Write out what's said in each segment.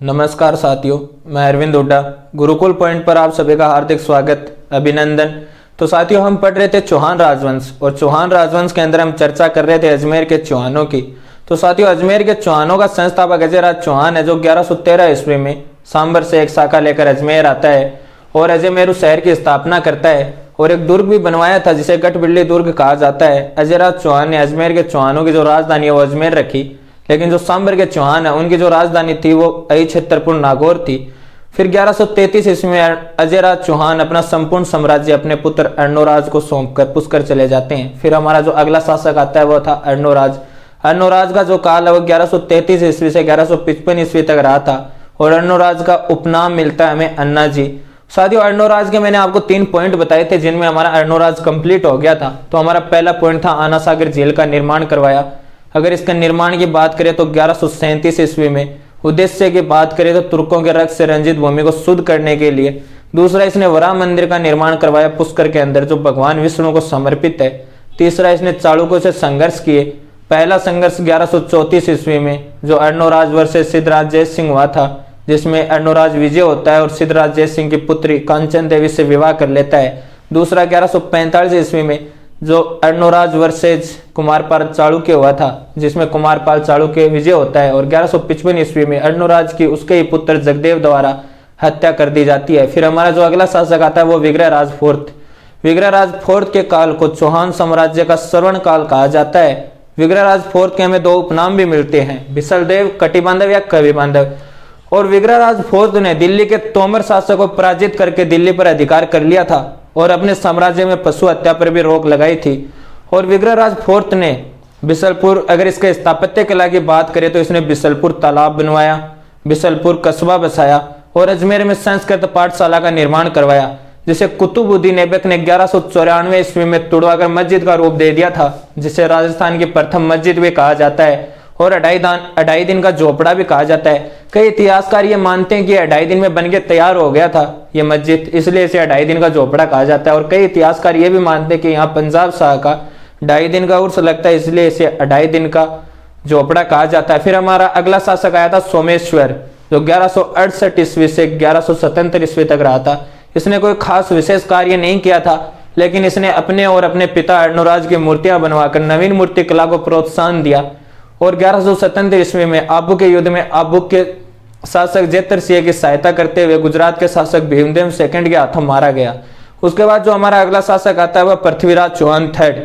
नमस्कार साथियों, मैं अरविंद हुड्डा। गुरुकुल पॉइंट पर आप सभी का हार्दिक स्वागत, अभिनंदन। तो साथियों, हम पढ़ रहे थे चौहान राजवंश और चौहान राजवंश के अंदर हम चर्चा कर रहे थे अजमेर के चौहानों की। तो साथियों, अजमेर के चौहानों का संस्थापक अजयराज चौहान है, जो 1113 ईस्वी में सांबर से एक शाखा लेकर अजमेर आता है और अजमेरू शहर की स्थापना करता है और एक दुर्ग भी बनवाया था जिसे गठबिल्ली दुर्ग कहा जाता है। अजयराज चौहान ने अजमेर के चौहानों की जो राजधानी है वो अजमेर रखी, लेकिन जो सांबर के चौहान है उनकी जो राजधानी थी वो अहिछत्रपुर नागौर थी। फिर 1133 ईस्वी में अजयराज चौहान अपना संपूर्ण साम्राज्य अपने पुत्र अर्णोराज को सौंपकर पुष्कर चले जाते हैं। फिर हमारा जो अगला शासक आता है वो था अर्णोराज। अर्णोराज का जो काल है वो 1133 ईस्वी से 1155 ईस्वी तक रहा था और अर्णोराज का उपनाम मिलता है हमें अन्ना जी। साथियों, अर्णोराज के मैंने आपको 3 पॉइंट बताए थे जिनमें हमारा अर्णोराज कंप्लीट हो गया था। तो हमारा पहला पॉइंट था आना सागर झील का निर्माण करवाया। अगर इसका निर्माण की बात करें तो 1137 ईस्वी में। उद्देश्य की बात करें तो तुर्कों के रक्त से रंजित भूमि को शुद्ध करने के लिए। दूसरा, इसने वराह मंदिर का निर्माण करवाया पुष्कर के अंदर, जो भगवान विष्णु को समर्पित है। तीसरा, इसने चालुक्यों से संघर्ष किए। पहला संघर्ष 1134 ईस्वी में जो अर्णोराज वर्सेस सिद्धराज जय सिंह हुआ था, जिसमें अर्णोराज विजय होता है और सिद्धराज जय सिंह की पुत्री कांचन देवी से विवाह कर लेता है। दूसरा 1145 ईस्वी में जो अर्णोराज वर्सेज कुमारपाल चालुक्य हुआ था, जिसमें कुमारपाल चालुक्य विजय होता है और 1155 ईस्वी में अर्णोराज की उसके ही पुत्र जगदेव द्वारा हत्या कर दी जाती है। फिर हमारा जो अगला शासक आता है वो विग्रहराज फोर्थ। विग्रहराज फोर्थ के काल को चौहान साम्राज्य का स्वर्ण काल कहा जाता है। विग्रहराज फोर्थ के हमें 2 उपनाम भी मिलते हैं, बिसलदेव कटिबांधव या कवि बांधव। और विग्रहराज फोर्थ ने दिल्ली के तोमर शासक को पराजित करके दिल्ली पर अधिकार कर लिया था और अपने साम्राज्य में पशु हत्या पर भी रोक लगाई थी। और विग्रहराज फोर्थ ने बिसलपुर, अगर इसके स्थापत्य कला की बात करें तो इसने बिसलपुर तालाब बनवाया, बिसलपुर कस्बा बसाया और अजमेर में संस्कृत पाठशाला का निर्माण करवाया, जिसे कुतुबुद्दीन ऐबक ने 1194 ईस्वी में तुड़वाकर मस्जिद का रूप दे दिया था, जिसे राजस्थान की प्रथम मस्जिद भी कहा जाता है और 2.5 दिन का झोपड़ा भी कहा जाता है। कई इतिहासकार ये मानते हैं कि 2.5 दिन में बनके तैयार हो गया था ये मस्जिद, इसलिए इसे 2.5 दिन का झोपड़ा कहा जाता है। और कई इतिहासकार ये भी मानते हैं कि यहाँ पंजाब शाह का 2.5 दिन का उर्स लगता है, इसलिए इसे 2.5 दिन का झोपड़ा कहा जाता है। फिर हमारा अगला शासक आया था सोमेश्वर, जो 1168 ईस्वी से 1177 ईस्वी तक रहा था। इसने कोई खास विशेष कार्य नहीं किया था, लेकिन इसने अपने और अपने पिता अर्णोराज की मूर्तियां बनवाकर नवीन मूर्ति कला को प्रोत्साहन दिया। और 1177 ईस्वी में आबू के युद्ध में आबू के शासक जेतर सिंह की सहायता करते हुए गुजरात के शासक भीमदेव सेकंड के हाथों मारा गया। उसके बाद जो हमारा अगला शासक आता है वह पृथ्वीराज चौहान थर्ड,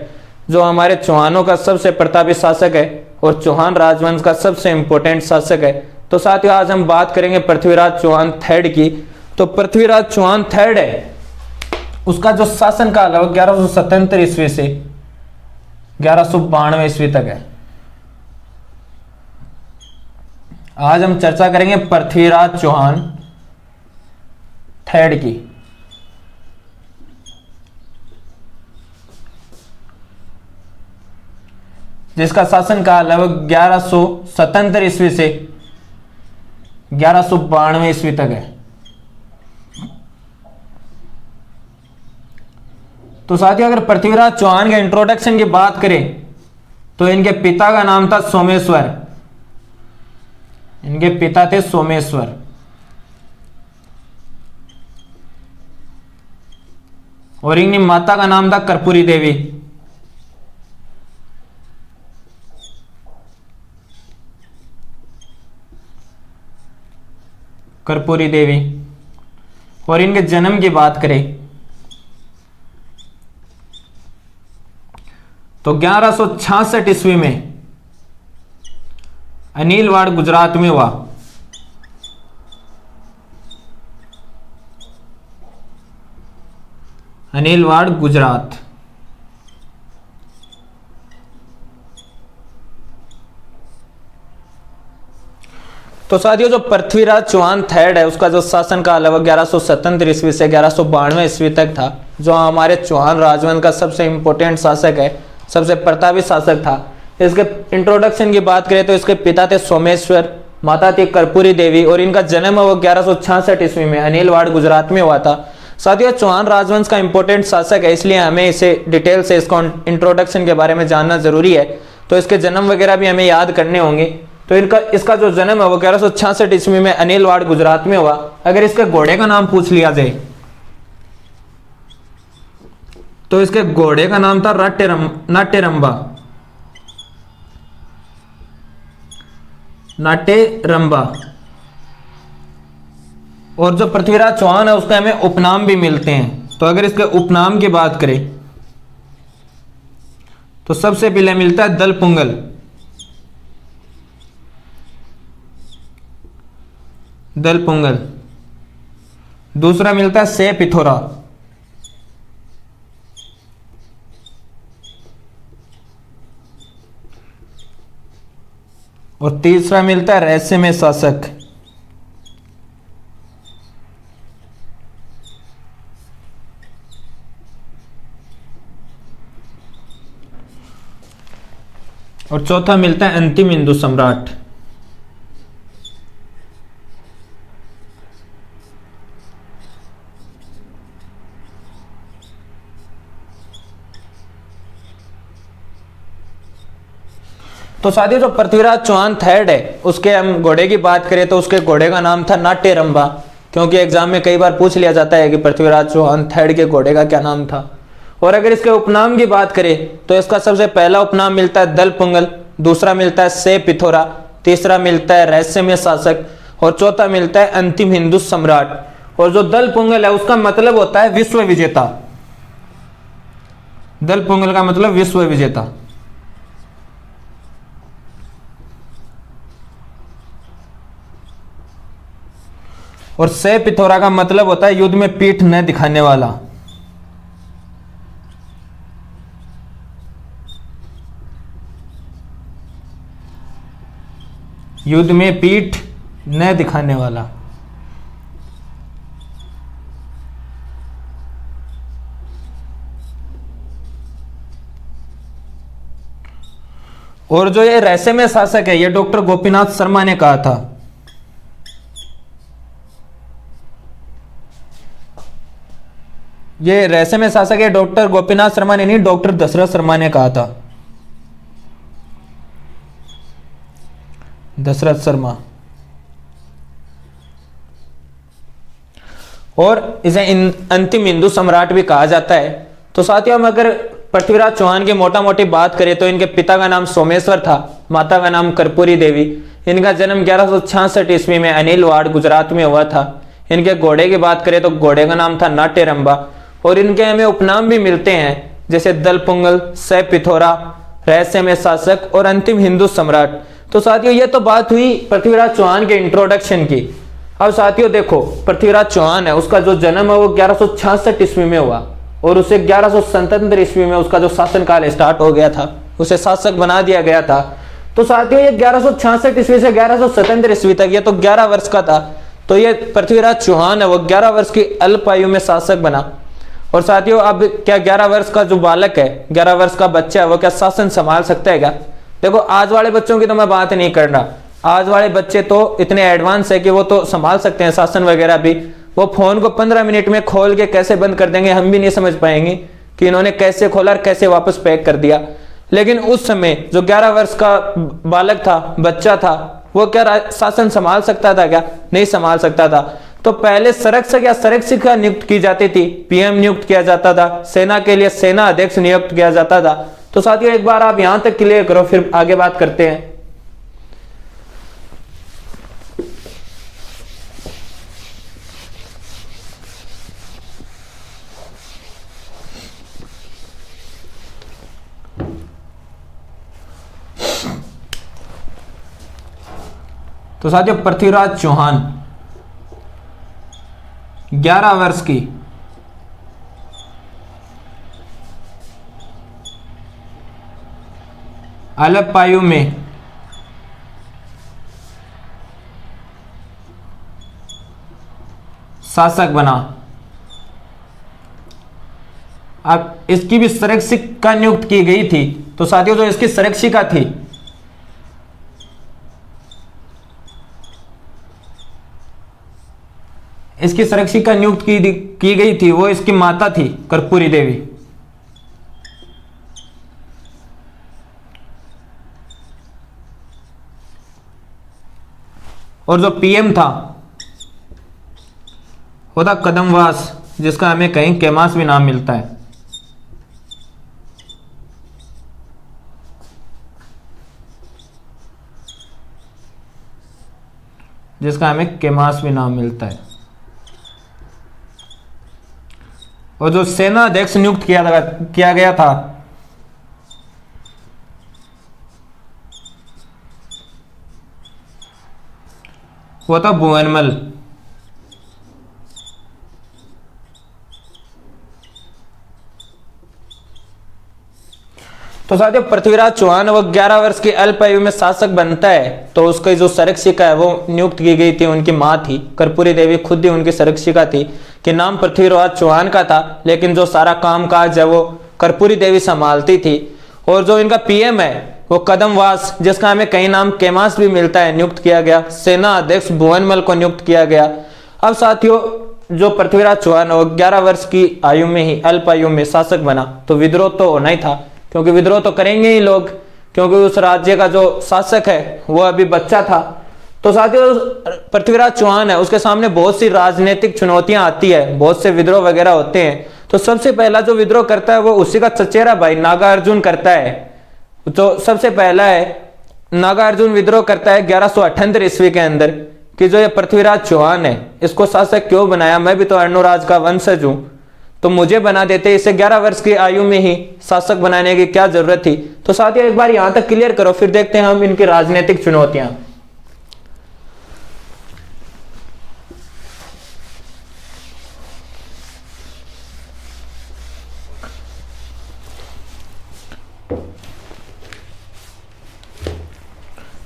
जो हमारे चौहानों का सबसे प्रतापी शासक है और चौहान राजवंश का सबसे इंपॉर्टेंट शासक है। तो साथियों, आज हम बात करेंगे पृथ्वीराज चौहान थर्ड की। तो पृथ्वीराज चौहान थर्ड है, उसका जो शासन काल है वो 1177 ईस्वी से 1192 ईस्वी तक है। आज हम चर्चा करेंगे पृथ्वीराज चौहान थर्ड की। जिसका शासन काल है वो 1177 ईस्वी से 1192 ईस्वी तक है। तो साथियों, अगर पृथ्वीराज चौहान के इंट्रोडक्शन की बात करें तो इनके पिता का नाम था सोमेश्वर। इनके पिता थे सोमेश्वर और इनकी माता का नाम था कर्पूरी देवी। कर्पूरी देवी। और इनके जन्म की बात करें तो 1166 ईस्वी में अनिलवाड़ गुजरात में हुआ। अनिलवाड़ गुजरात। तो साथियों, जो पृथ्वीराज चौहान थर्ड है उसका जो शासन काल है वो 1177 ईस्वी से 1192 ईस्वी तक था, जो हमारे चौहान राजवंश का सबसे इंपॉर्टेंट शासक है, सबसे प्रतापी शासक था। इसके इंट्रोडक्शन की बात करें तो इसके पिता थे सोमेश्वर, माता थी कर्पूरी देवी और इनका जन्म वो 1166 ईस्वी में अनिलवाड़ गुजरात में हुआ था। साथियों, चौहान राजवंश का इंपॉर्टेंट शासक है, इसलिए हमें इसे डिटेल से इसका इंट्रोडक्शन के बारे में जानना जरूरी है। तो इसके जन्म वगैरह भी हमें याद करने होंगे। तो इनका इसका जो जन्म है वो 1166 ईस्वी में अनिलवाड़ गुजरात में हुआ। अगर इसके घोड़े का नाम पूछ लिया जाए तो इसके घोड़े का नाम था नाट्यरंबा। नाट्यरंबा। और जो पृथ्वीराज चौहान है उसके हमें उपनाम भी मिलते हैं। तो अगर इसके उपनाम की बात करें तो सबसे पहले मिलता है दलपुंगल। दलपुंगल। दूसरा मिलता है से पिथोरा। और तीसरा मिलता है रहस्यमय शासक। और चौथा मिलता है अंतिम हिंदू सम्राट। तो साथियों जो पृथ्वीराज चौहान थर्ड है उसके हम घोड़े की बात करें तो उसके घोड़े का नाम था नाट्यरंबा, क्योंकि एग्जाम में कई बार पूछ लिया जाता है कि पृथ्वीराज चौहान थर्ड के घोड़े का क्या नाम था। और अगर इसके उपनाम की बात करें तो इसका सबसे पहला उपनाम मिलता है दलपुंगल, दूसरा मिलता है से पिथोरा, तीसरा मिलता है रहस्यमय शासक और चौथा मिलता है अंतिम हिंदू सम्राट। और जो दलपुंगल है उसका मतलब होता है विश्व विजेता। दलपुंगल का मतलब विश्व विजेता। और से पिथोरा का मतलब होता है युद्ध में पीठ न दिखाने वाला। युद्ध में पीठ न दिखाने वाला। और जो ये रहस्यमय शासक है ये डॉक्टर गोपीनाथ शर्मा ने कहा था। ये रहस्यमय शासक है डॉक्टर गोपीनाथ शर्मा ने नहीं, डॉक्टर दशरथ शर्मा ने कहा था। दशरथ शर्मा। और इसे अंतिम हिंदू सम्राट भी कहा जाता है। तो साथियों हम अगर पृथ्वीराज चौहान की मोटा मोटी बात करें तो इनके पिता का नाम सोमेश्वर था, माता का नाम कर्पूरी देवी। इनका जन्म 1166 ईस्वी में अनिलवाड़ गुजरात में हुआ था। इनके घोड़े की बात करें तो घोड़े का नाम था नाट्यरंबा। और इनके हमें उपनाम भी मिलते हैं जैसे दलपुंगल, से पिथोरा, रहस्यमय शासक और अंतिम हिंदू सम्राट। तो साथियों ये तो बात हुई पृथ्वीराज चौहान के इंट्रोडक्शन की। अब साथियों देखो पृथ्वीराज चौहान है उसका जो जन्म है वो 1166 ईस्वी में हुआ और उसे 1177 ईस्वी में उसका जो शासनकाल स्टार्ट हो गया था, उसे शासक बना दिया गया था। तो साथियों ये 1166 ईस्वी से 1177 ईस्वी तक ये तो 11 वर्ष का था। तो ये पृथ्वीराज चौहान है वो 11 वर्ष की अल्प आयु में शासक बना। और साथियों अब क्या 11 वर्ष का जो बालक है, 11 वर्ष का बच्चा है वो क्या शासन संभाल सकता है क्या? देखो आज वाले बच्चों की तो मैं बात नहीं कर रहा। आज वाले बच्चे तो इतने एडवांस है कि वो तो संभाल सकते हैं शासन वगैरह भी। वो फोन को 15 मिनट में खोल के कैसे बंद कर देंगे हम भी नहीं समझ पाएंगे कि इन्होंने कैसे खोला और कैसे वापस पैक कर दिया। लेकिन उस समय जो 11 वर्ष का बालक था, बच्चा था, वो क्या शासन संभाल सकता था क्या? नहीं संभाल सकता था। तो पहले संरक्षक या संरक्षिका नियुक्त की जाती थी, पीएम नियुक्त किया जाता था, सेना के लिए सेना अध्यक्ष नियुक्त किया जाता था। तो साथियों एक बार आप यहां तक क्लियर करो फिर आगे बात करते हैं। तो साथियों पृथ्वीराज चौहान 11 वर्ष की अल्प आयु में शासक बना। अब इसकी भी संरक्षिका नियुक्त की गई थी। तो साथियों जो इसकी संरक्षिका थी इसकी संरक्षिका नियुक्त की गई थी वो इसकी माता थी कर्पूरी देवी। और जो पीएम था वो था कदमवास, जिसका हमें कहीं कैमास भी नाम मिलता है, जिसका हमें कैमास भी नाम मिलता है। और जो सेना अध्यक्ष नियुक्त किया गया था वो था भुवनमल। तो साथियों, पृथ्वीराज चौहान वो 11 वर्ष की अल्प आयु में शासक बनता है, तो उसकी जो संरक्षिका है वो नियुक्त की गई थी, उनकी मां थी कर्पूरी देवी, खुद ही उनकी संरक्षिका थी, कि नाम पृथ्वीराज चौहान का था, लेकिन जो सारा काम काज है वो कर्पूरी देवी संभालती थी। और जो इनका पीएम है वो कदमवास, जिसका हमें कई नाम कैमास भी मिलता है, नियुक्त किया गया। सेना अध्यक्ष भुवनमल को नियुक्त किया गया। अब साथियों, जो पृथ्वीराज चौहान वो 11 वर्ष की आयु में ही, अल्प आयु में शासक बना, तो विद्रोह तो होना ही था, क्योंकि विद्रोह तो करेंगे ही लोग, क्योंकि उस राज्य का जो शासक है वो अभी बच्चा था। तो साथियों, पृथ्वीराज चौहान है, उसके सामने बहुत सी राजनीतिक चुनौतियां आती है, बहुत से विद्रोह वगैरह होते हैं। तो सबसे पहला जो विद्रोह करता है वो उसी का चचेरा भाई नागार्जुन करता है। तो सबसे पहला है नागार्जुन विद्रोह करता है 1178 ईस्वी के अंदर, कि जो ये पृथ्वीराज चौहान है इसको शासक क्यों बनाया, मैं भी तो अर्णोराज का वंशज हूं, तो मुझे बना देते, इसे 11 वर्ष की आयु में ही शासक बनाने की क्या जरूरत थी। तो साथियों, एक बार यहां तक क्लियर करो, फिर देखते हैं हम इनकी राजनीतिक चुनौतियां।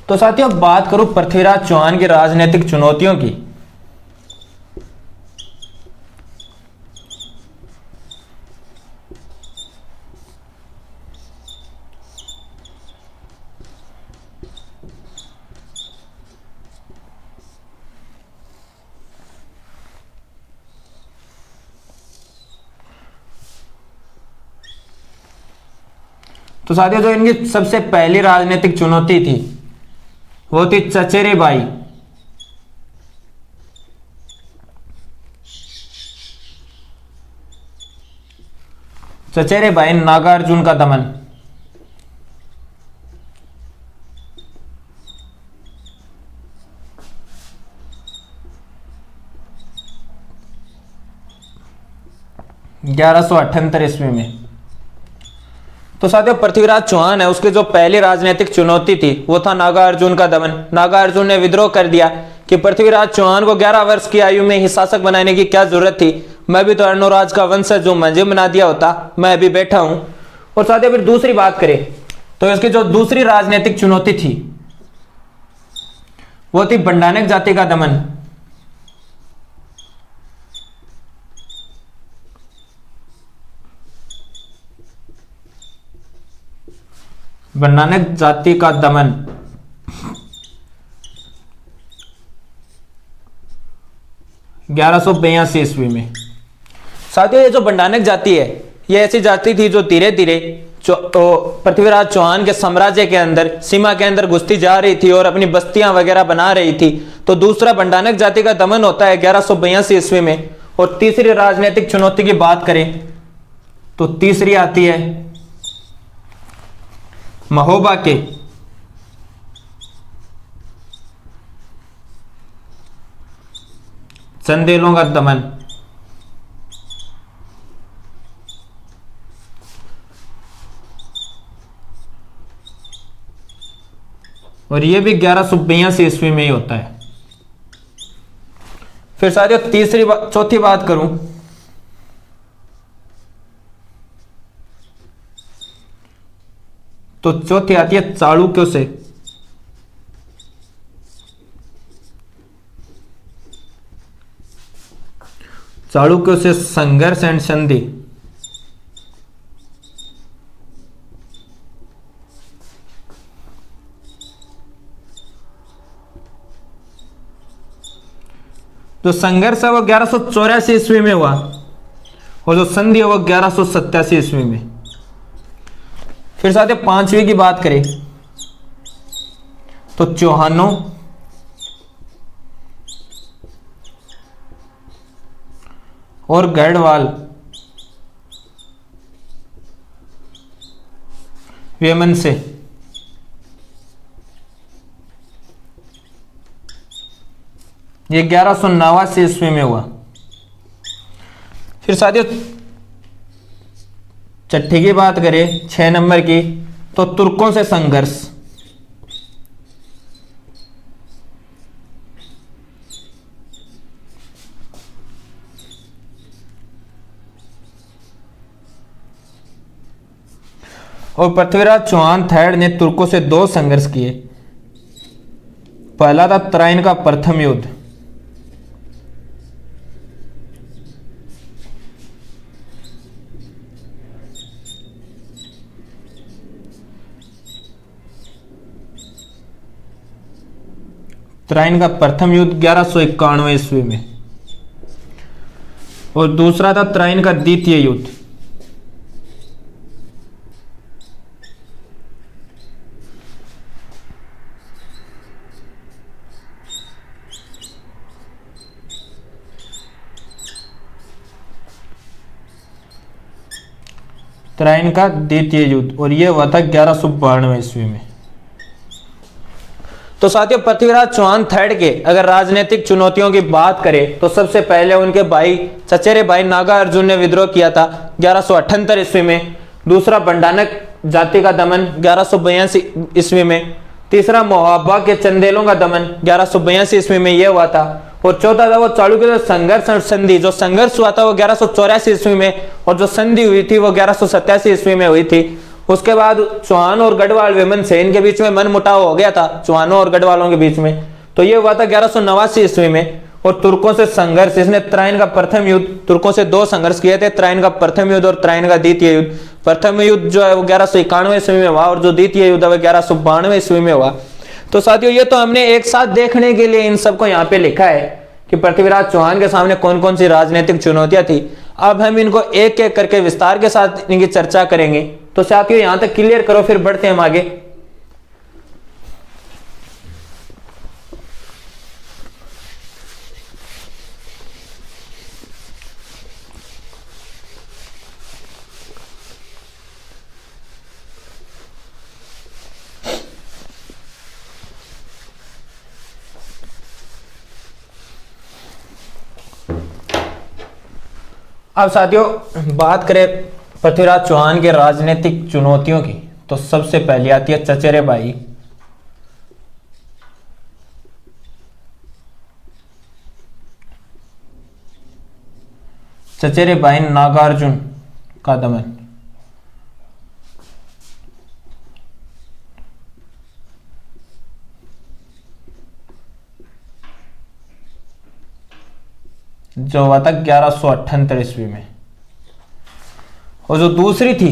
तो साथियों, बात करूं पृथ्वीराज चौहान की राजनीतिक चुनौतियों की, तो साथियों, जो इनकी सबसे पहली राजनीतिक चुनौती थी वो थी चचेरे भाई। चचेरे भाई नागार्जुन का दमन। ग्यारह सौ अठहत्तर ईस्वी में। तो साथियों, पृथ्वीराज चौहान है, उसकी जो पहली राजनीतिक चुनौती थी वो था नागार्जुन का दमन। नागार्जुन ने विद्रोह कर दिया कि पृथ्वीराज चौहान को 11 वर्ष की आयु में ही शासक बनाने की क्या जरूरत थी, मैं भी तो अर्णोराज का वंशज हूं, मुझे बना दिया होता, मैं अभी बैठा हूं। और साथियों, फिर दूसरी बात करें तो इसकी जो दूसरी राजनीतिक चुनौती थी वो थी बंडानक जाति का दमन। बंडानक जाति का दमन। ग्यारह सौ 82 ईस्वी में। साथियों, ये जो बंडानक जाति है ये ऐसी जाति थी जो धीरे धीरे पृथ्वीराज चौहान के साम्राज्य के अंदर, सीमा के अंदर घुसती जा रही थी और अपनी बस्तियां वगैरह बना रही थी। तो दूसरा बंडानक जाति का दमन होता है 1182 ईस्वी में। और तीसरी राजनीतिक चुनौती की बात करें तो तीसरी आती है महोबा के चंदेलों का दमन। और यह भी 1182 ईस्वी में ही होता है। फिर साथियों, चौथी बात करूं तो चौथी आती है चालुक्यों से। चालुक्यों से संघर्ष एंड संधि। जो संघर्ष है वो 1184 ईस्वी में हुआ और जो संधि है वो 1187 ईस्वी में। फिर साथ ही पांचवी की बात करें तो चौहानों और गढ़वाल वेमन से ये 1189 ईस्वी में हुआ। फिर साथियों छठी की बात करें 6 नंबर की, तो तुर्कों से संघर्ष। और पृथ्वीराज चौहान थर्ड ने तुर्कों से 2 संघर्ष किए। पहला था तराइन का प्रथम युद्ध, तराइन का प्रथम युद्ध 1191 ईस्वी में, और दूसरा था तराइन का द्वितीय युद्ध। तराइन का द्वितीय युद्ध, और यह हुआ था 1192 ईस्वी में। तो साथियों पृथ्वीराज चौहान थर्ड के अगर राजनीतिक चुनौतियों की बात करें तो सबसे पहले उनके भाई चचेरे भाई नागा अर्जुन ने विद्रोह किया था 1178 ईस्वी में। दूसरा बंडानक जाति का दमन 1182 ईस्वी में। तीसरा मोहाबा के चंदेलों का दमन 1182 ईस्वी में यह हुआ था। और चौथा था वो चालुक्य संघर्ष और संधि, जो संघर्ष हुआ था वो 1184 ईस्वी में, और जो संधि हुई थी वो 1187 ईस्वी में हुई थी। उसके बाद चौहान और गढ़वाल वेमन से इनके बीच में मनमुटाव हो गया था, चौहानों और गढ़वालों के बीच में, तो ये हुआ था 1189 ईस्वी में। और तुर्कों से संघर्ष, इसने तराइन का प्रथम युद्ध, तुर्कों से 2 संघर्ष किए थे, तराइन का प्रथम युद्ध और तराइन का द्वितीय युद्ध। प्रथम युद्ध जो है वो 1191 ईस्वी में हुआ, और जो द्वितीय युद्ध है वो 1192 ईस्वी में हुआ। तो साथियों ये तो हमने एक साथ देखने के लिए इन सबको यहाँ पे लिखा है कि पृथ्वीराज चौहान के सामने कौन कौन सी राजनीतिक चुनौतियां थी। अब हम इनको एक एक करके विस्तार के साथ इनकी चर्चा करेंगे। तो साथियों यहां तक क्लियर करो, फिर बढ़ते हैं हम आगे। अब साथियों बात करें पृथ्वीराज चौहान के राजनीतिक चुनौतियों की, तो सबसे पहली आती है चचेरे भाई। चचेरे भाई नागार्जुन का दमन। जो हुआ था 1178 ईस्वी में। और जो दूसरी थी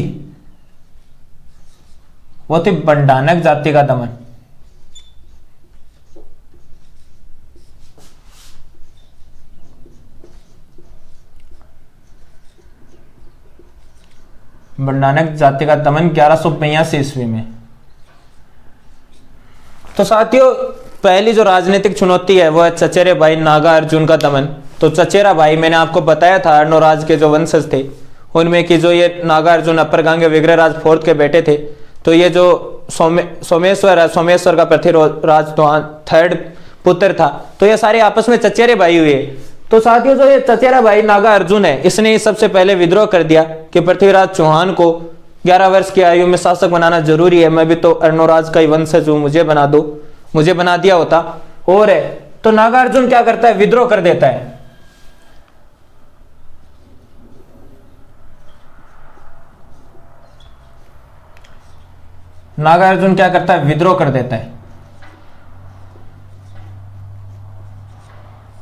वो थी बंडानक जाति का दमन। बंडानक जाति का दमन 1182 ईस्वी में। तो साथियों पहली जो राजनीतिक चुनौती है वो है चचेरे भाई नागा अर्जुन का दमन। तो चचेरा भाई मैंने आपको बताया था अर्णोराज के जो वंशज थे उनमें कि जो ये नागार्जुन अपर गांगे विग्रहराज फोर्थ के बेटे थे। तो ये जो सोमेश्वर का पृथ्वीराज चौहान थर्ड पुत्र था। तो ये सारे आपस में चचेरे भाई हुए। तो साथियों जो ये चचेरा भाई नागा अर्जुन है इसने ही सबसे पहले विद्रोह कर दिया कि पृथ्वीराज चौहान को 11 वर्ष की आयु में शासक बनाना जरूरी है, मैं भी तो अर्णोराज का ही वंशज हूं, मुझे बना दो, मुझे बना दिया होता। और है तो नागार्जुन क्या करता है, विद्रोह कर देता है। नागार्जुन क्या करता है, विद्रोह कर देता है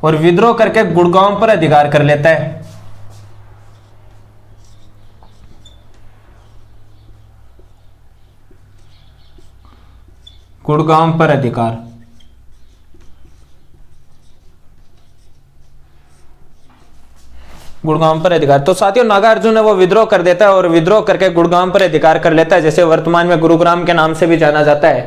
और विद्रोह करके गुड़गांव पर अधिकार कर लेता है। गुड़गांव पर अधिकार। गुड़गांव पर अधिकार। तो साथियों नागार्जुन है वो विद्रोह कर देता है और विद्रोह करके गुड़गांव पर अधिकार कर लेता है, जैसे वर्तमान में गुरुग्राम के नाम से भी जाना जाता है।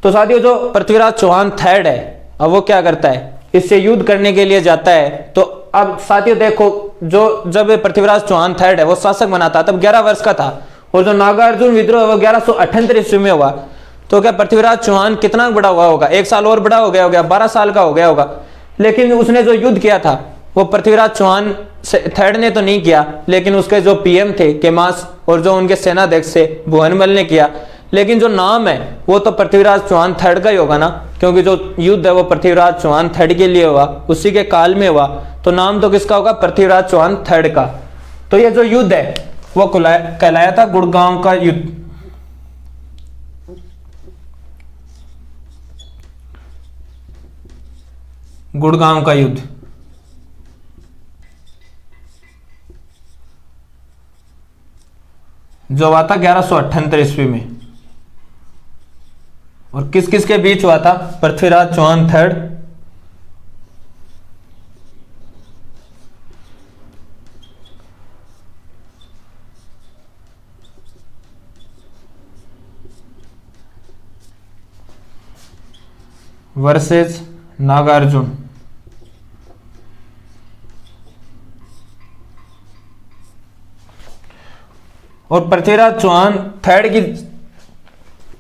तो साथियों जो पृथ्वीराज चौहान थर्ड है अब वो क्या करता है, इससे युद्ध करने के लिए जाता है। तो अब साथियों देखो जो जब पृथ्वीराज चौहान थर्ड है वो शासक बना था तब 11 वर्ष का था, और जो नागार्जुन विद्रोह वो 1178 ईस्वी में हुआ। तो क्या पृथ्वीराज चौहान कितना बड़ा हुआ होगा? 1 साल और बड़ा हो गया होगा, 12 साल का हो गया होगा। लेकिन उसने जो युद्ध किया था वो पृथ्वीराज चौहान थर्ड ने तो नहीं किया, लेकिन उसके जो पीएम थे केमास और जो उनके सेनाध्यक्ष थे भुवनमल ने किया। लेकिन जो नाम है वो तो पृथ्वीराज चौहान थर्ड का ही होगा ना, क्योंकि जो युद्ध है वो पृथ्वीराज चौहान थर्ड के लिए हुआ, उसी के काल में हुआ। तो नाम तो किसका होगा? पृथ्वीराज चौहान थर्ड का। तो ये जो युद्ध है वो कहलाया था गुड़गांव का युद्ध। गुड़गांव का युद्ध जो हुआ था 1178 ईस्वी में। और किस किस के बीच हुआ था? Prithviraj Chauhan third versus Nagarjun. और पृथ्वीराज चौहान थर्ड की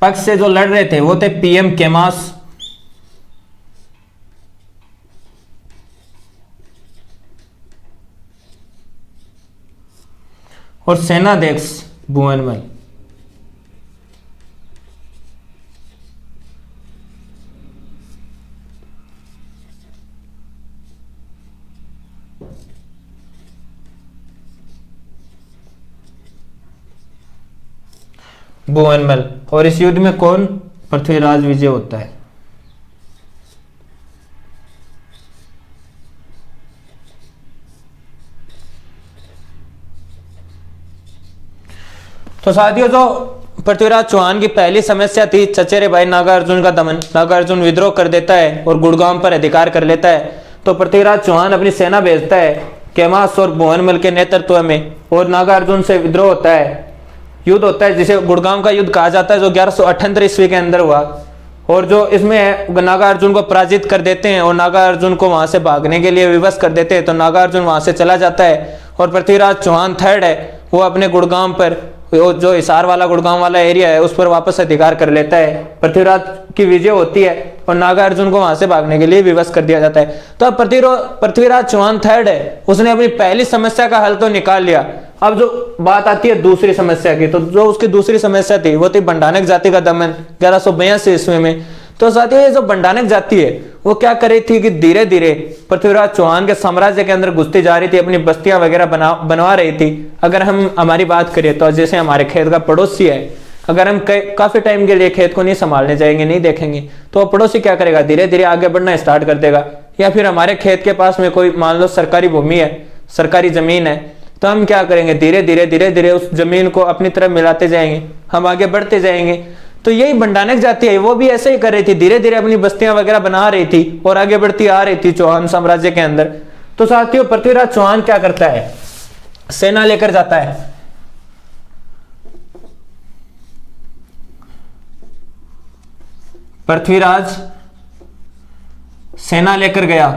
पक्ष से जो लड़ रहे थे वो थे पीएम केमास और सेनाध्यक्ष भुवनमल। भुवनमल। और इस युद्ध में कौन पृथ्वीराज विजय होता है? तो साथियों जो पृथ्वीराज चौहान की पहली समस्या थी चचेरे भाई नागार्जुन का दमन। नागार्जुन विद्रोह कर देता है और गुड़गांव पर अधिकार कर लेता है। तो पृथ्वीराज चौहान अपनी सेना भेजता है केमास और भुवनमल के नेतृत्व में, और नागार्जुन से विद्रोह होता है, युद्ध होता है जिसे गुड़गांव का युद्ध कहा जाता है, जो 1178 ईस्वी के अंदर हुआ। और जो इसमें नागार्जुन को पराजित कर देते हैं और नागार्जुन को वहां से भागने के लिए विवश कर देते हैं। तो नागार्जुन वहां से चला जाता है और पृथ्वीराज चौहान थर्ड है वो अपने गुड़गांव पर, जो हिसार वाला गुड़गांव वाला एरिया है उस पर वापस अधिकार कर लेता है। पृथ्वीराज की विजय होती है और नागार्जुन को वहां से भागने के लिए विवश कर दिया जाता है। तो अब पृथ्वीराज चौहान थर्ड है, उसने अपनी पहली समस्या का हल तो निकाल लिया। अब जो बात आती है दूसरी समस्या की, तो जो उसकी दूसरी समस्या थी वो थी बंडानक जाति का दमन 1182 ईस्वी में। तो साथियों ये जो बंडानक जाति है वो क्या कर रही थी कि धीरे धीरे पृथ्वीराज चौहान के साम्राज्य के अंदर घुसती जा रही थी, अपनी बस्तियां वगैरह बनवा रही थी। अगर हम हमारी बात करें तो जैसे हमारे खेत का पड़ोसी है, अगर हम काफी टाइम के लिए खेत को नहीं संभालने जाएंगे, नहीं देखेंगे, तो पड़ोसी क्या करेगा? धीरे धीरे आगे बढ़ना स्टार्ट कर देगा। या फिर हमारे खेत के पास में कोई मान लो सरकारी भूमि है, सरकारी जमीन है, तो हम क्या करेंगे? धीरे धीरे उस जमीन को अपनी तरफ मिलाते जाएंगे, हम आगे बढ़ते जाएंगे। तो यही बंडानक जाति है, वो भी ऐसे ही कर रही थी, धीरे धीरे अपनी बस्तियां वगैरह बना रही थी और आगे बढ़ती आ रही थी चौहान साम्राज्य के अंदर। तो साथियों पृथ्वीराज चौहान क्या करता है? सेना लेकर जाता है। पृथ्वीराज सेना लेकर गया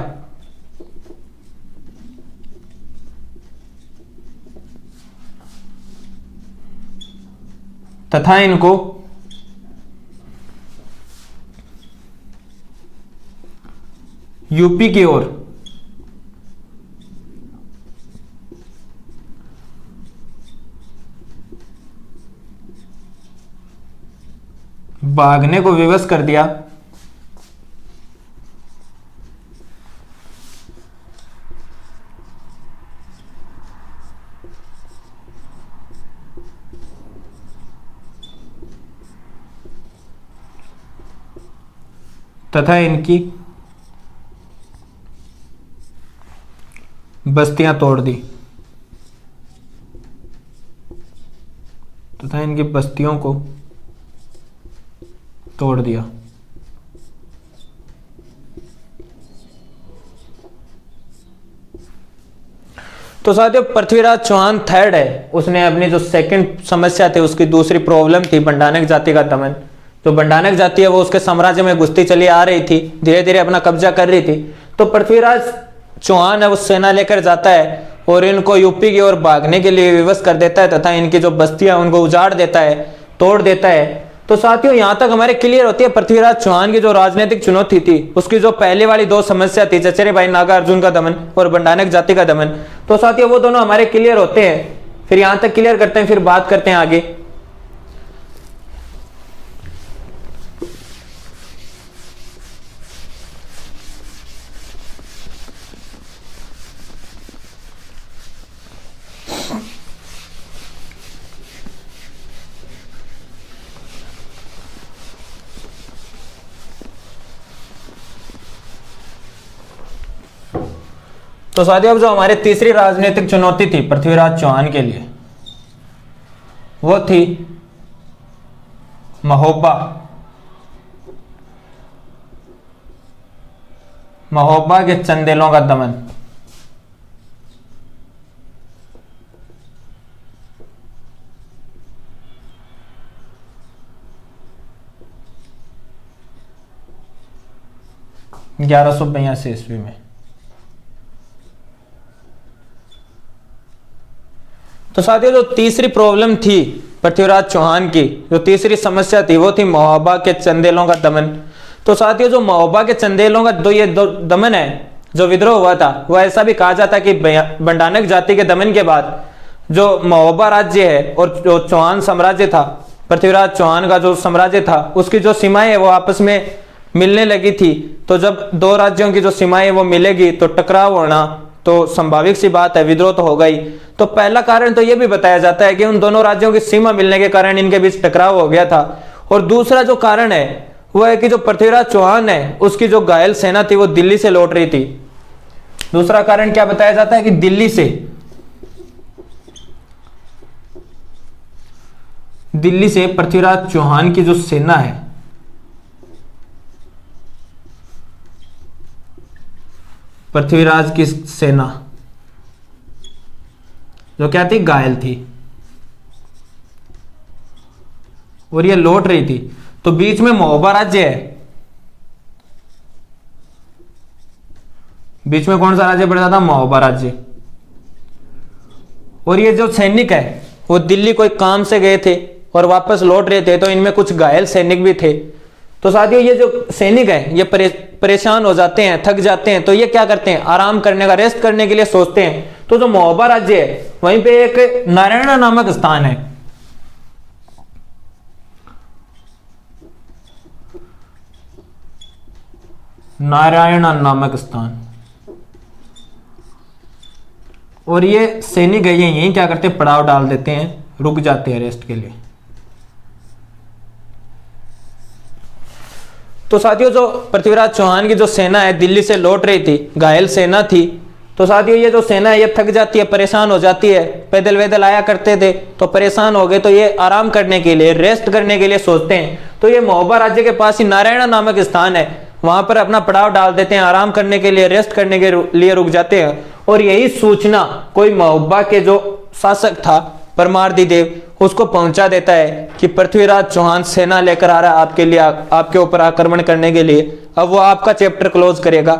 तथा इनको यूपी की ओर भागने को विवश कर दिया। तथा इनकी बस्तियां तोड़ दी, तथा इनकी बस्तियों को तोड़ दिया। तो साथियों पृथ्वीराज चौहान थर्ड है, उसने अपनी जो सेकंड समस्या थी, उसकी दूसरी प्रॉब्लम थी बंडानक जाति का दमन। जो बंडानक जाति है वो उसके साम्राज्य में घुसती चली आ रही थी, धीरे धीरे अपना कब्जा कर रही थी। तो पृथ्वीराज चौहान है वो सेना लेकर जाता है और इनको यूपी की ओर भागने के लिए विवश कर देता है तथा इनकी जो बस्तियां उनको उजाड़ देता है, तोड़ देता है। तो साथियों यहाँ तक हमारे क्लियर होती है पृथ्वीराज चौहान की जो राजनीतिक चुनौती थी, उसकी जो पहले वाली दो समस्या थी, चचेरे भाई नागार्जुन का दमन और बंडानक जाति का दमन। तो साथियों वो दोनों हमारे क्लियर होते हैं। फिर यहाँ तक क्लियर करते हैं, फिर बात करते हैं आगे। तो साथियों अब जो हमारी तीसरी राजनीतिक चुनौती थी पृथ्वीराज चौहान के लिए, वो थी महोबा। महोबा के चंदेलों का दमन। ग्यारह सौ 1282 ईस्वी में। तो साथियों जो तीसरी प्रॉब्लम थी पृथ्वीराज चौहान की, जो तीसरी समस्या थी, वो थी महोबा के चंदेलों का दमन। तो साथियों जो महोबा के चंदेलों का दमन है, जो विद्रोह हुआ था, वह ऐसा भी कहा जाता है कि बंडानक जाति के दमन के बाद जो महोबा राज्य है और जो चौहान साम्राज्य था, पृथ्वीराज चौहान का जो साम्राज्य था, उसकी जो सीमाएं वो आपस में मिलने लगी थी। तो जब दो राज्यों की जो सीमाएं वो मिलेगी तो टकराव होना तो संभाविक सी बात है, विद्रोह तो होगा ही। तो पहला कारण तो यह भी बताया जाता है कि उन दोनों राज्यों की सीमा मिलने के कारण इनके बीच टकराव हो गया था। और दूसरा जो कारण है वो है कि जो पृथ्वीराज चौहान है उसकी जो घायल सेना थी वो दिल्ली से लौट रही थी। दूसरा कारण क्या बताया जाता है कि दिल्ली से पृथ्वीराज चौहान की जो सेना है, पृथ्वीराज की सेना जो क्या थी, घायल थी और ये लौट रही थी। तो बीच में महोबा राज्य है, बीच में कौन सा राज्य पड़ता था, महोबा राज्य। और ये जो सैनिक है वो दिल्ली कोई काम से गए थे और वापस लौट रहे थे, तो इनमें कुछ घायल सैनिक भी थे। तो साथियों ये जो सैनिक है ये परेशान हो जाते हैं, थक जाते हैं, तो ये क्या करते हैं, आराम करने का, रेस्ट करने के लिए सोचते हैं। तो जो महोबा राज्य है वहीं पे एक नारायणा नामक स्थान है, नारायणा नामक स्थान, और ये सैनिक है ये यहीं क्या करते हैं, पड़ाव डाल देते हैं, रुक जाते हैं रेस्ट के लिए। तो साथियों जो पृथ्वीराज चौहान की जो सेना है दिल्ली से लौट रही थी, घायल सेना थी। तो साथियों ये जो सेना है ये थक जाती है, परेशान हो जाती है, पैदल वैदल आया करते थे तो परेशान हो गए, तो ये आराम करने के लिए, रेस्ट करने के लिए सोचते हैं। तो ये महोबा राज्य के पास ही नारायणा नामक स्थान है, वहां पर अपना पड़ाव डाल देते हैं, आराम करने के लिए, रेस्ट करने के लिए रुक जाते हैं। और यही सूचना कोई महोबा के जो शासक था परमार्दी देव, उसको पहुंचा देता है कि पृथ्वीराज चौहान सेना लेकर आ रहा है आपके लिए, आपके ऊपर आक्रमण करने के लिए। अब वो आपका चैप्टर क्लोज करेगा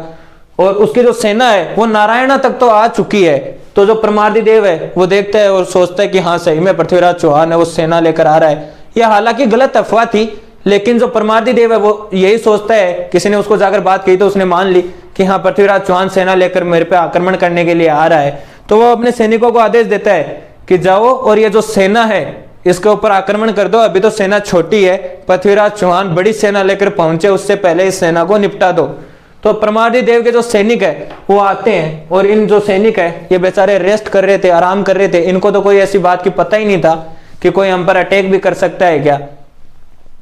और उसकी जो सेना है वो नारायणा तक तो आ चुकी है। तो जो परमार्दी देव है वो देखता है और सोचता है कि हाँ सही में पृथ्वीराज चौहान है वो सेना लेकर आ रहा है। यह हालांकि गलत अफवाह थी, लेकिन जो परमार्दी देव है वो यही सोचता है, किसी ने उसको जाकर बात कही तो उसने मान ली कि हाँ पृथ्वीराज चौहान सेना लेकर मेरे पे आक्रमण करने के लिए आ रहा है। तो वो अपने सैनिकों को आदेश देता है कि जाओ और ये जो सेना है इसके ऊपर आक्रमण कर दो, अभी तो सेना छोटी है, पृथ्वीराज चौहान बड़ी सेना लेकर पहुंचे उससे पहले इस सेना को निपटा दो। तो परमार्दी देव के जो सैनिक है वो आते हैं और इन जो सैनिक है ये बेचारे रेस्ट कर रहे थे, आराम कर रहे थे, इनको तो कोई ऐसी बात की पता ही नहीं था कि कोई हम पर अटैक भी कर सकता है क्या,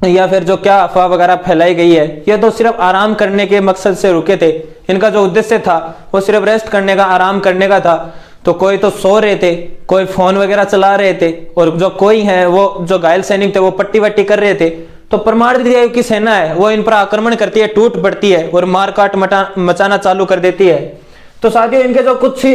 या फिर जो क्या अफवाह वगैरह फैलाई गई है। ये तो सिर्फ आराम करने के मकसद से रुके थे, इनका जो उद्देश्य था वो सिर्फ रेस्ट करने का, आराम करने का था। तो कोई तो सो रहे थे, कोई फोन वगैरह चला रहे थे, और जो कोई है वो जो घायल सैनिक थे वो पट्टी वट्टी कर रहे थे। तो परमार्दी देव की सेना है वो इन पर आक्रमण करती है, टूट पड़ती है और मारकाट मचाना चालू कर देती है। तो साथियों इनके जो कुछ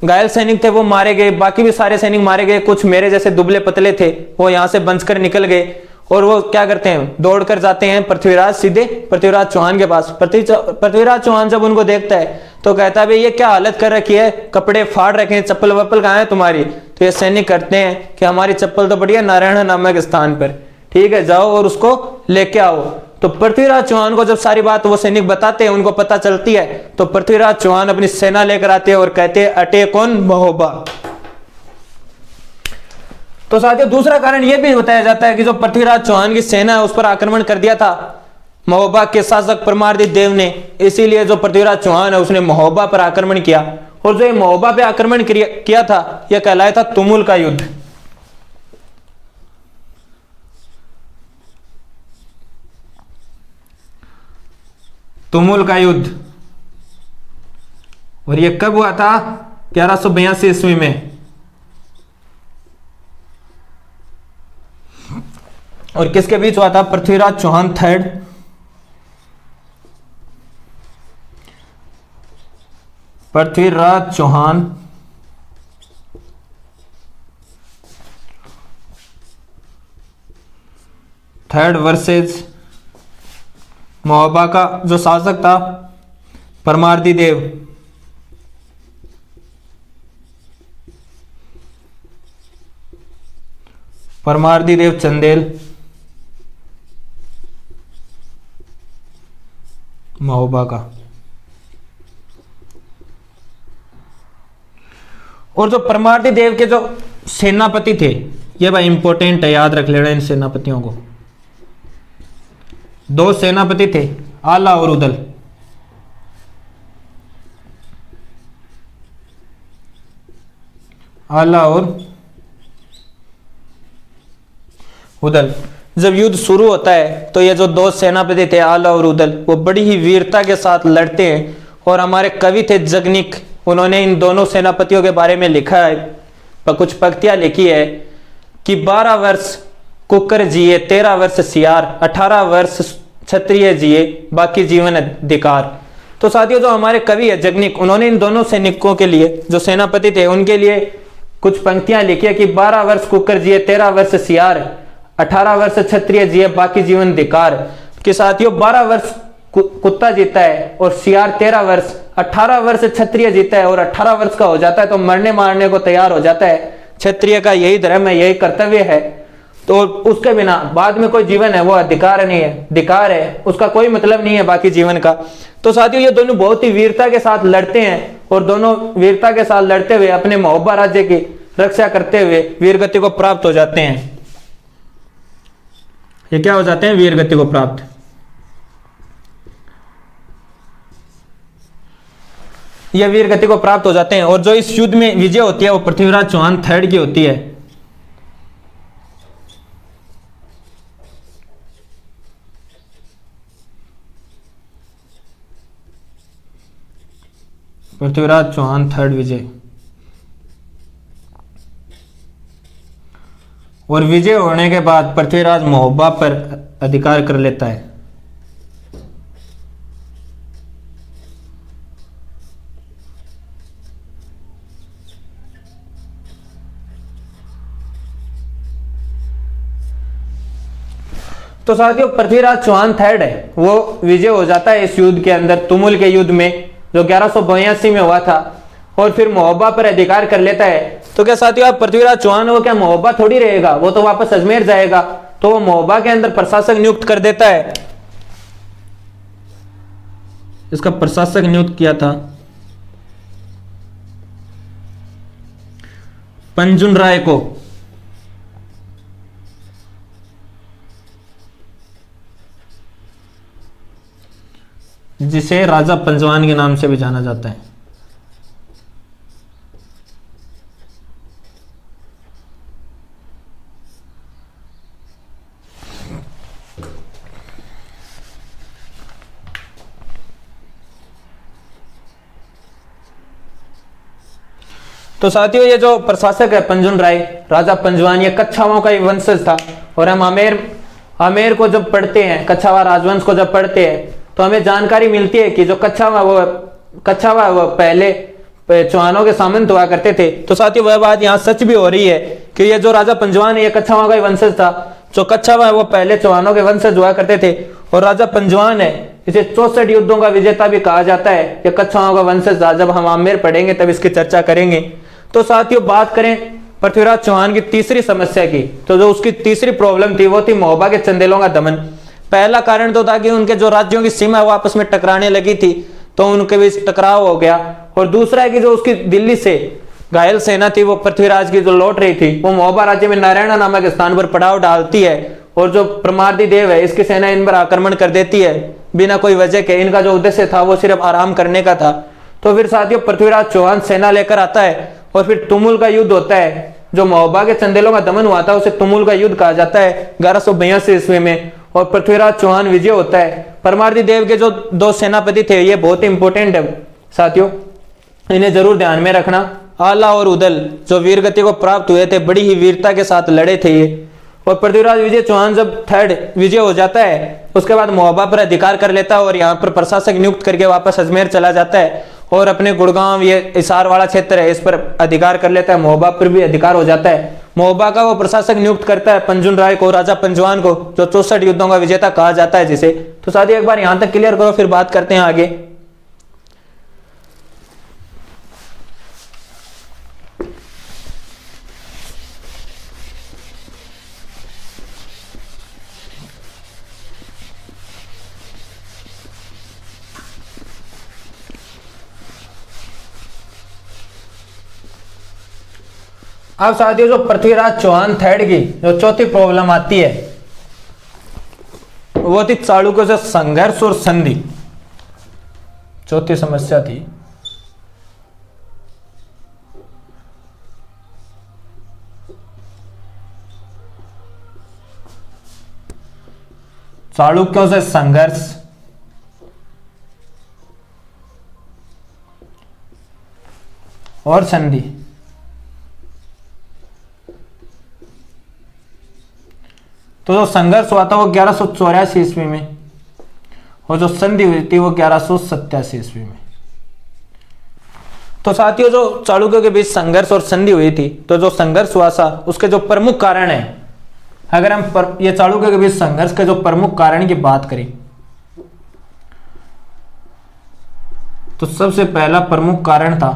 घायल सैनिक थे वो मारे गए, बाकी भी सारे सैनिक मारे गए, कुछ मेरे जैसे दुबले पतले थे वो यहाँ से बंचकर निकल गए। और वो क्या करते हैं, दौड़कर जाते हैं पृथ्वीराज, सीधे पृथ्वीराज चौहान के पास। पृथ्वीराज चौहान जब उनको देखता है तो कहता है भाई ये क्या हालत कर रखी है, कपड़े फाड़ रखे हैं, चप्पल वप्पल कहाँ है तुम्हारी। तो ये सैनिक करते हैं कि हमारी चप्पल तो पड़ी है नारायण नामक स्थान पर, ठीक है जाओ और उसको लेके आओ। तो पृथ्वीराज चौहान को जब सारी बात वो सैनिक बताते हैं, उनको पता चलती है, तो पृथ्वीराज चौहान अपनी सेना लेकर आते हैं और कहते हैं अटे कौन, महोबा। तो साथियों दूसरा कारण यह भी बताया जाता है कि जो पृथ्वीराज चौहान की सेना है उस पर आक्रमण कर दिया था महोबा के शासक परमारदित देव ने, इसीलिए जो पृथ्वीराज चौहान है उसने महोबा पर आक्रमण किया। और जो ये महोबा पे आक्रमण किया था यह कहलाया था तुमुल का युद्ध। तुमुल का युद्ध। और यह कब हुआ था, 1182 ईस्वी में। और किसके बीच हुआ था, Prithviraj Chauhan third Prithviraj Chauhan third versus Mahoba का जो शासक था परमार्दी देव। परमार्दी देव चंदेल महोबा का। और जो परमार्दी देव के जो सेनापति थे, ये भाई इंपॉर्टेंट है, याद रख लेना इन सेनापतियों को। दो सेनापति थे, आला और उदल। आला और उदल। जब युद्ध शुरू होता है तो ये जो दो सेनापति थे आला और उदल, वो बड़ी ही वीरता के साथ लड़ते हैं। और हमारे कवि थे जगनिक, उन्होंने इन दोनों सेनापतियों के बारे में लिखा है, कुछ पंक्तियां लिखी है कि 12 वर्ष कुकर जिए, 13 वर्ष सियार, 18 वर्ष क्षत्रिय जिए, बाकी जीवन अधिकार। तो साथियों जो हमारे कवि है जगनिक, उन्होंने इन दोनों सैनिकों के लिए, जो सेनापति थे उनके लिए कुछ पंक्तियां लिखी है कि 12 वर्ष कुकर जिए, 13 वर्ष सियार, 18 वर्ष क्षत्रिय जिए, बाकी जीवन धिकार। कि साथियों 12 वर्ष कुत्ता जीता है और सियार 13 वर्ष, 18 वर्ष क्षत्रिय जीता है और 18 वर्ष का हो जाता है तो मरने मारने को तैयार हो जाता है। क्षत्रिय का यही धर्म है, यही कर्तव्य है। तो उसके बिना बाद में कोई जीवन है वो अधिकार नहीं है, धिकार है, उसका कोई मतलब नहीं है बाकी जीवन का। तो साथियों ये दोनों बहुत ही वीरता के साथ लड़ते हैं और दोनों वीरता के साथ लड़ते हुए अपने महोबा राज्य की रक्षा करते हुए वीरगति को प्राप्त हो जाते हैं। ये क्या हो जाते हैं, वीरगति को प्राप्त। ये वीरगति को प्राप्त हो जाते हैं। और जो इस युद्ध में विजय होती है वो पृथ्वीराज चौहान थर्ड की होती है। पृथ्वीराज चौहान थर्ड विजय। और विजय होने के बाद पृथ्वीराज महोबा पर अधिकार कर लेता है। तो साथियों पृथ्वीराज चौहान थर्ड है, वो विजय हो जाता है इस युद्ध के अंदर, तुमुल के युद्ध में जो 1182 में हुआ था। और फिर महोबा पर अधिकार कर लेता है। तो क्या साथियों आप पृथ्वीराज चौहान हो, क्या महोबा थोड़ी रहेगा, वो तो वापस अजमेर जाएगा। तो वो महोबा के अंदर प्रशासक नियुक्त कर देता है। इसका प्रशासक नियुक्त किया था पंजुन राय को। जिसे राजा पंजवान के नाम से भी जाना जाता है। तो साथियों ये जो प्रशासक है पंजुन राय, राजा पंजवान, ये कच्छावाओं का वंशज था। और हम आमेर को जब पढ़ते हैं, कच्छावा राजवंश को जब पढ़ते हैं तो हमें जानकारी मिलती है कि जो कच्छावा वो पहले चौहानों के सामंत हुआ करते थे। तो साथियों वह बात यहाँ सच भी हो रही है कि ये जो राजा पंजवान है ये कच्छावा का वंशज था। जो कच्छावा है वो पहले चौहानों के वंशज हुआ करते थे और राजा पंजवान है, इसे 64 युद्धों का विजेता भी कहा जाता है। ये कच्छावाओं का वंशज था। जब हम आमेर पढ़ेंगे तब इसकी चर्चा करेंगे। तो साथियों बात करें पृथ्वीराज चौहान की तीसरी समस्या की, तो जो उसकी तीसरी प्रॉब्लम थी वो थी महोबा के चंदेलों का दमन। पहला कारण तो था कि उनके जो राज्यों की सीमा वो आपस में टकराने लगी थी, तो उनके बीच टकराव हो गया। और दूसरा है कि जो उसकी दिल्ली से घायल सेना थी वो पृथ्वीराज की जो लौट रही थी, वो महोबा राज्य में नारायणा नामक स्थान पर पड़ाव डालती है और जो परमार्दी देव है इसकी सेना इन पर आक्रमण कर देती है बिना कोई वजह के। इनका जो उद्देश्य था वो सिर्फ आराम करने का था। तो फिर साथियों पृथ्वीराज चौहान सेना लेकर आता है और फिर तुमुल का युद्ध होता है। जो महोबा के चंदेलों का दमन हुआ था उसे तुमुल का युद्ध कहा जाता है 1182 ईस्वी में, और पृथ्वीराज चौहान विजय होता है। परमार्दी देव के जो दो सेनापति थे ये बहुत इंपॉर्टेंट है साथियों, इन्हें जरूर ध्यान में रखना। आला और उदल जो वीरगति को प्राप्त हुए थे, बड़ी ही वीरता के साथ लड़े थे ये। और पृथ्वीराज विजय चौहान जब थर्ड विजय हो जाता है उसके बाद महोबा पर अधिकार कर लेता है और यहाँ पर प्रशासक नियुक्त करके वापस अजमेर चला जाता है और अपने गुड़गांव ये हिसार वाला क्षेत्र है इस पर अधिकार कर लेता है। महोबा पर भी अधिकार हो जाता है। महोबा का वो प्रशासक नियुक्त करता है पंजुन राय को, राजा पंजवान को, जो 64 युद्धों का विजेता कहा जाता है जिसे। तो साथियों एक बार यहां तक क्लियर करो, फिर बात करते हैं आगे। अब साथियों जो पृथ्वीराज चौहान थर्ड की जो चौथी प्रॉब्लम आती है वो थी चालुक्यों से संघर्ष और संधि। चौथी समस्या थी चालुक्यों से संघर्ष और संधि। तो जो संघर्ष हुआ था वो 1184 ईस्वी में और जो संधि हुई थी वो 1187 ईस्वी में। तो साथियों जो चालुक्यों के बीच संघर्ष और संधि हुई थी, तो जो संघर्ष हुआ था उसके जो प्रमुख कारण है, अगर हम ये चालुक्यों के बीच संघर्ष के जो प्रमुख कारण की बात करें तो सबसे पहला प्रमुख कारण था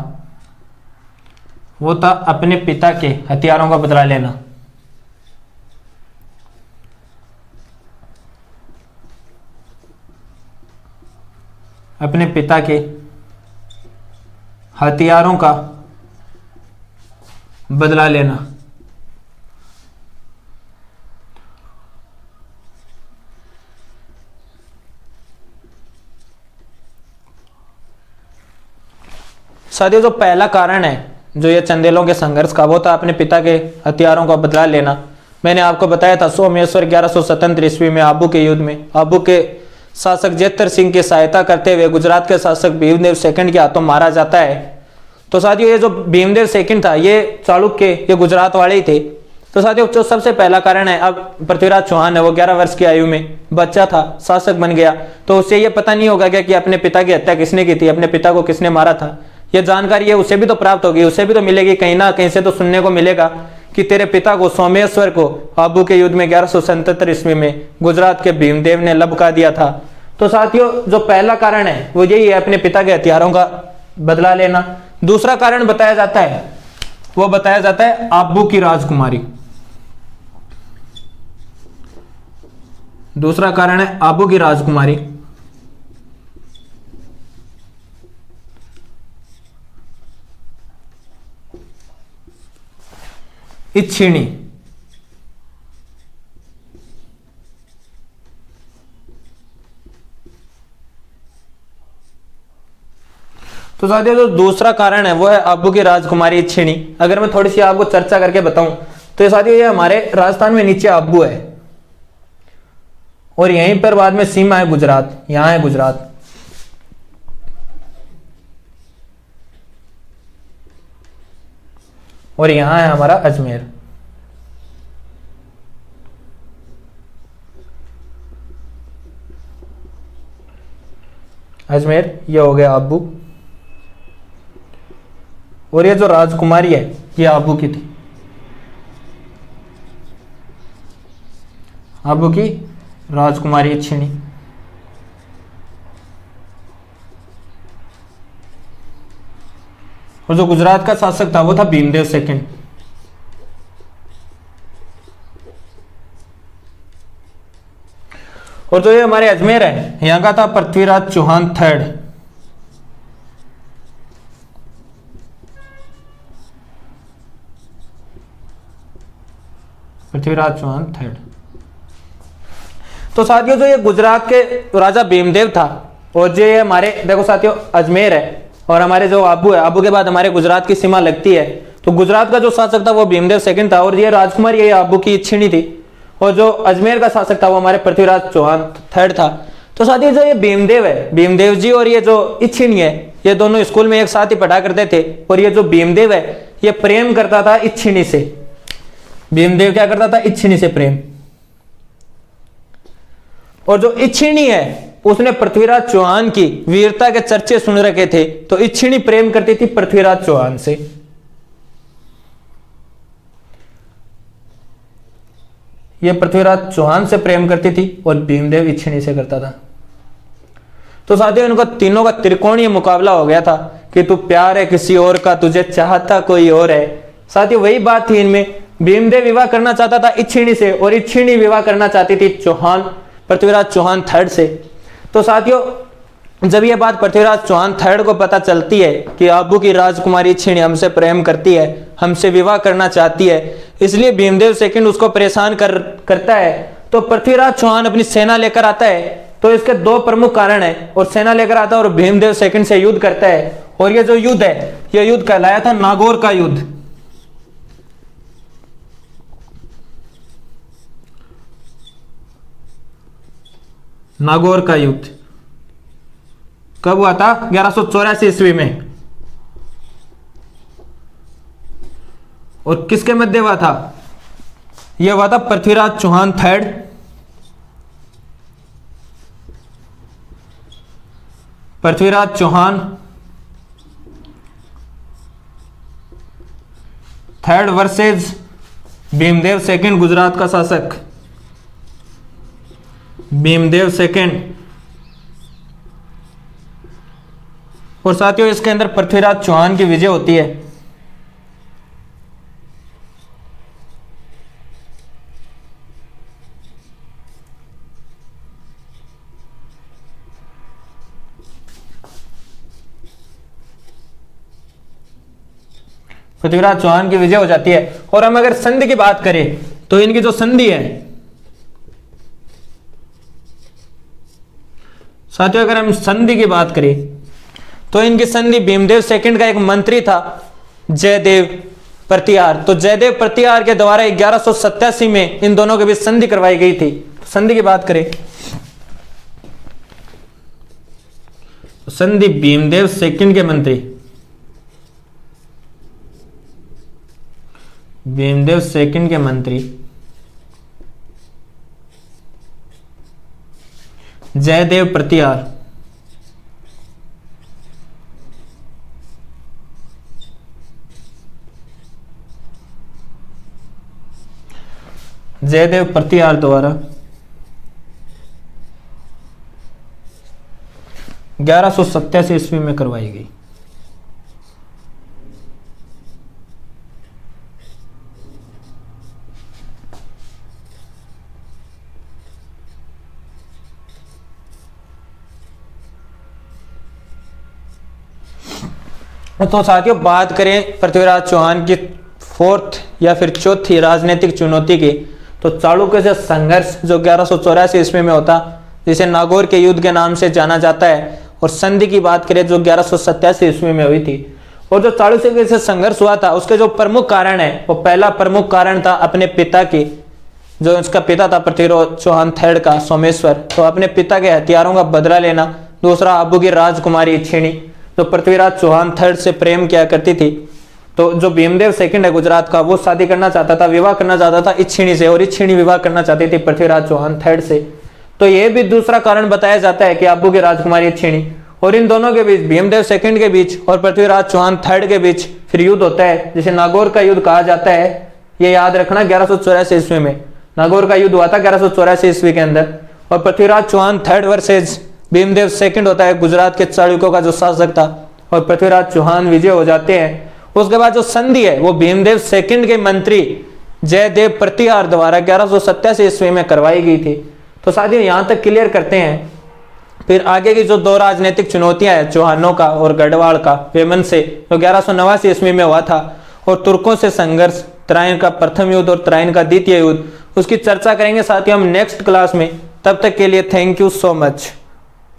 वो था अपने पिता के हथियारों का बदला लेना। अपने पिता के हथियारों का बदला लेना। साथियों जो पहला कारण है जो ये चंदेलों के संघर्ष का, वो था अपने पिता के हथियारों का बदला लेना। मैंने आपको बताया था सोमेश्वर 1177 ईस्वी में आबू के युद्ध में आबू के शासक जेतर सिंह की सहायता करते हुए गुजरात के शासक भीमदेव सेकंड के हाथों मारा जाता है। तो साथियों ये जो भीमदेव सेकंड था ये चालुक्य ये गुजरात वाले ही थे। तो साथियों जो सबसे पहला कारण है, अब पृथ्वीराज चौहान है वो 11 वर्ष की आयु में बच्चा था, शासक बन गया, तो उसे ये पता नहीं होगा क्या कि अपने पिता की हत्या किसने की थी, अपने पिता को किसने मारा था। ये जानकारी है उसे भी तो प्राप्त होगी, उसे भी तो मिलेगी, कहीं ना कहीं से तो सुनने को मिलेगा कि तेरे पिता को सोमेश्वर को आबू के युद्ध में 1177 ईस्वी में गुजरात के भीमदेव ने लबका दिया था। तो साथियों जो पहला कारण है वो यही है, अपने पिता के हथियारों का बदला लेना। दूसरा कारण बताया जाता है वो बताया जाता है आबू की राजकुमारी। दूसरा कारण है आबू की राजकुमारी। इच्छिणी। तो साथियों जो दूसरा कारण है वो है आबू की राजकुमारी इच्छिणी। अगर मैं थोड़ी सी आपको चर्चा करके बताऊं तो साथियों ये हमारे राजस्थान में नीचे आबू है और यहीं पर बाद में सीमा है गुजरात, यहां है गुजरात। और यहां है हमारा अजमेर। अजमेर ये हो गया आबू, और ये जो राजकुमारी है ये आबू की थी। आबू की राजकुमारी इच्छिणी। और जो गुजरात का शासक था वो था भीमदेव सेकंड। और जो ये हमारे अजमेर है यहां का था पृथ्वीराज चौहान थर्ड। पृथ्वीराज चौहान थर्ड। तो साथियों जो ये गुजरात के राजा भीमदेव था और जो ये हमारे देखो साथियों अजमेर है और हमारे जो आबू है, आबू के बाद हमारे गुजरात की सीमा लगती है। तो गुजरात का जो शासक था वो भीमदेव सेकंड था और ये राजकुमार ये आबू की इच्छिणी थी और जो अजमेर का शासक था वो हमारे पृथ्वीराज चौहान थर्ड था। तो साथियों जो ये भीमदेव है, भीमदेव जी और ये जो इच्छिणी है ये दोनों स्कूल में एक साथ ही पढ़ा करते थे। और ये जो भीमदेव है ये प्रेम करता था इच्छिणी से। भीमदेव क्या करता था? इच्छिणी से प्रेम। और जो इच्छिणी है उसने पृथ्वीराज चौहान की वीरता के चर्चे सुन रखे थे, तो इच्छिणी प्रेम करती थी पृथ्वीराज चौहान से। यह पृथ्वीराज चौहान से प्रेम करती थी और भीमदेव इच्छिणी से करता था। तो साथियों इनको तीनों का त्रिकोणीय मुकाबला हो गया था कि तू प्यार है किसी और का, तुझे चाहता कोई और है। साथियों वही बात थी इनमें, भीमदेव विवाह करना चाहता था इच्छिणी से और इच्छिणी विवाह करना चाहती थी चौहान पृथ्वीराज चौहान थर्ड से। तो साथियों जब ये बात पृथ्वीराज चौहान थर्ड को पता चलती है कि आबू की राजकुमारी इच्छिणी हमसे प्रेम करती है, हमसे विवाह करना चाहती है, इसलिए भीमदेव सेकंड उसको परेशान करता है। तो पृथ्वीराज चौहान अपनी सेना लेकर आता है। तो इसके दो प्रमुख कारण है और सेना लेकर आता है और भीमदेव सेकंड से युद्ध करता है। और ये जो युद्ध है ये युद्ध कहलाया था नागौर का युद्ध। नागौर का युद्ध कब हुआ था? 1184 ईस्वी में। और किसके मध्य हुआ था? यह हुआ था Prithviraj Chauhan third Prithviraj Chauhan third versus Bhimdev second, Gujarat का शासक भीमदेव सेकंड। और साथियों इसके अंदर पृथ्वीराज चौहान की विजय होती है। पृथ्वीराज चौहान की विजय हो जाती है। और हम अगर संधि की बात करें तो इनकी जो संधि है साथियों, अगर हम संधि की बात करें तो इनकी संधि भीमदेव सेकंड का एक मंत्री था जयदेव प्रतिहार। तो जयदेव प्रतिहार के द्वारा 1187 में इन दोनों के बीच संधि करवाई गई थी। संधि की बात करें संधि भीमदेव सेकंड के मंत्री भीमदेव सेकंड के मंत्री जयदेव प्रतिहार जयदेव प्रतिहार द्वारा 1187 ईस्वी में करवाई गई। तो साथियों बात करें पृथ्वीराज चौहान की फोर्थ या फिर चौथी राजनीतिक चुनौती की, तो चालुक्य से संघर्ष जो 1184 ईस्वी में होता, जिसे नागौर के युद्ध के नाम से जाना जाता है। और संधि की बात करें जो 1187 ईस्वी में हुई थी। और जो चालुक्य से संघर्ष हुआ था उसके जो प्रमुख कारण है, वो पहला प्रमुख कारण था अपने पिता की, जो उसका पिता था पृथ्वीराज चौहान थर्ड का सोमेश्वर, तो अपने पिता के हथियारों का बदला लेना। दूसरा आबू की राजकुमारी इच्छिणी जो पृथ्वीराज चौहान थर्ड से प्रेम किया करती थी। तो जो भीमदेव सेकंड है गुजरात का, वो शादी करना चाहता था, विवाह करना चाहता था इच्छिणी से, और इच्छिणी विवाह करना चाहती थी पृथ्वीराज चौहान थर्ड से। तो यह भी दूसरा कारण बताया जाता है कि आबू की राजकुमारी इच्छिणी। और इन दोनों के बीच, भीमदेव सेकंड के बीच और पृथ्वीराज चौहान थर्ड के बीच फिर युद्ध होता है, जिसे नागौर का युद्ध कहा जाता है। ये याद रखना 1184 ईस्वी में। नागौर का युद्ध हुआ था 1184 ईस्वी के अंदर, और Prithviraj Chauhan third versus Bhimdev second होता है, गुजरात के चालुक्यों का जो शासक था, और पृथ्वीराज चौहान विजय हो जाते हैं। उसके बाद जो संधि है वो भीमदेव सेकंड के मंत्री जयदेव प्रतिहार द्वारा 1187 ईस्वी में करवाई गई थी। तो साथियों यहाँ तक क्लियर करते हैं। फिर आगे की जो दो राजनीतिक चुनौतियां हैं चौहानों का और गढ़वाल का वेमन से, जो 1189 ईस्वी में हुआ था, और तुर्कों से संघर्ष, त्राइन का प्रथम युद्ध और त्राइन का द्वितीय युद्ध, उसकी चर्चा करेंगे साथियों हम नेक्स्ट क्लास में। तब तक के लिए थैंक यू सो मच।